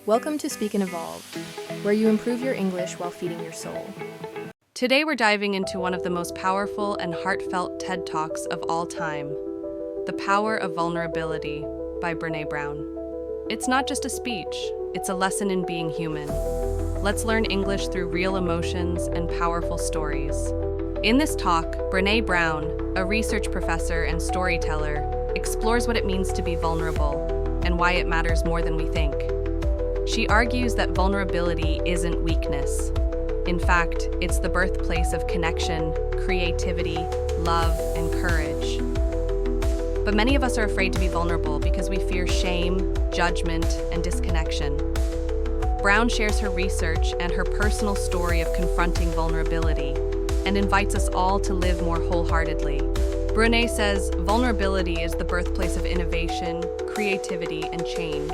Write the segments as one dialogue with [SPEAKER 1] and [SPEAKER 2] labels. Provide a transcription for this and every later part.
[SPEAKER 1] Welcome to Speak and Evolve, where you improve your English while feeding your soul.
[SPEAKER 2] Today we're diving into one of the most powerful and heartfelt TED Talks of all time, The Power of Vulnerability by Brené Brown. It's not just a speech, it's a lesson in being human. Let's learn English through real emotions and powerful stories. In this talk, Brené Brown, a research professor and storyteller, explores what it means to be vulnerable and why it matters more than we think. She argues that vulnerability isn't weakness. In fact, it's the birthplace of connection, creativity, love, and courage. But many of us are afraid to be vulnerable because we fear shame, judgment, and disconnection. Brown shares her research and her personal story of confronting vulnerability and invites us all to live more wholeheartedly. Brené says vulnerability is the birthplace of innovation, creativity, and change.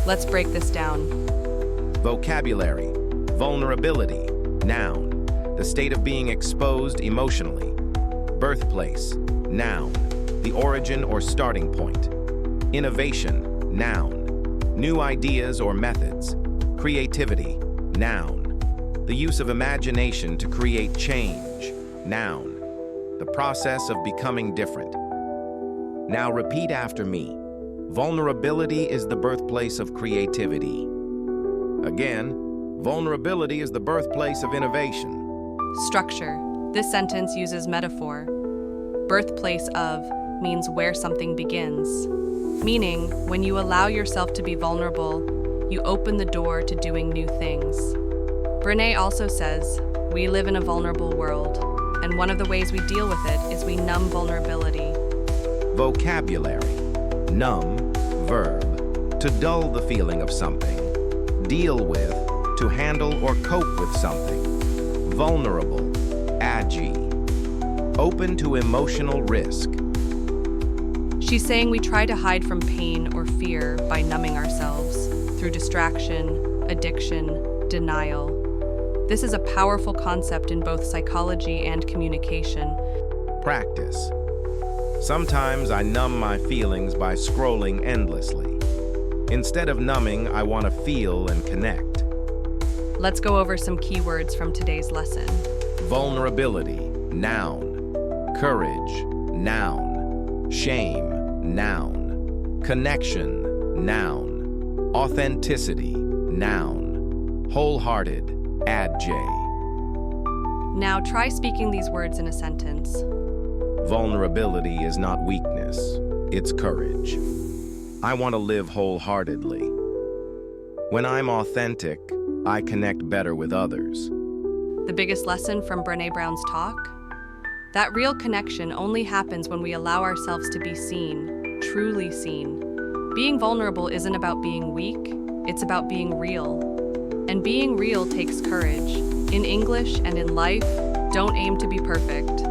[SPEAKER 2] Let's break this down.
[SPEAKER 3] Vocabulary: vulnerability, noun, the state of being exposed emotionally. Birthplace, noun, the origin or starting point. Innovation, noun, new ideas or methods. Creativity, noun, the use of imagination to create change. Noun, the process of becoming different. Now repeat after me. Vulnerability is the birthplace of creativity. Again, vulnerability is the birthplace of innovation.
[SPEAKER 2] Structure. This sentence uses metaphor. Birthplace of means where something begins. Meaning, when you allow yourself to be vulnerable, you open the door to doing new things. Brené also says, we live in a vulnerable world, and one of the ways we deal with it is we numb vulnerability.
[SPEAKER 3] Vocabulary: numb, verb, to dull the feeling of something. Deal with, to handle or cope with something. Vulnerable, agi, open to emotional risk.
[SPEAKER 2] She's saying we try to hide from pain or fear by numbing ourselves through distraction, addiction, denial. This is a powerful concept in both psychology and communication.
[SPEAKER 3] Practice. Sometimes I numb my feelings by scrolling endlessly. Instead of numbing, I want to feel and connect.
[SPEAKER 2] Let's go over some keywords from today's lesson.
[SPEAKER 3] Vulnerability, noun. Courage, noun. Shame, noun. Connection, noun. Authenticity, noun. Wholehearted, adjective.
[SPEAKER 2] Now try speaking these words in a sentence.
[SPEAKER 3] Vulnerability is not weakness, it's courage. I want to live wholeheartedly. When I'm authentic, I connect better with others.
[SPEAKER 2] The biggest lesson from Brené Brown's talk? That real connection only happens when we allow ourselves to be seen, truly seen. Being vulnerable isn't about being weak, it's about being real. And being real takes courage. In English and in life, don't aim to be perfect.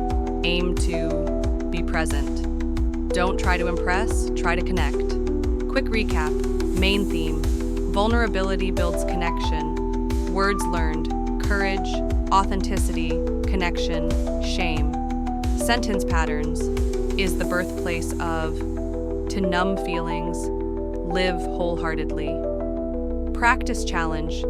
[SPEAKER 2] Aim to be present. Don't try to impress, try to connect. Quick recap, main theme. Vulnerability builds connection. Words learned, courage, authenticity, connection, shame. Sentence patterns is the birthplace of to numb feelings, live wholeheartedly. Practice challenge,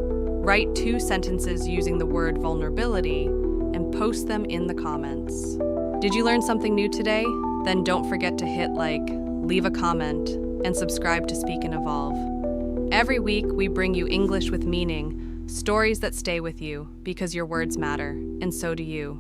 [SPEAKER 2] write 2 sentences using the word vulnerability and post them in the comments. Did you learn something new today? Then don't forget to hit like, leave a comment, and subscribe to Speak and Evolve. Every week, we bring you English with meaning, stories that stay with you because your words matter, and so do you.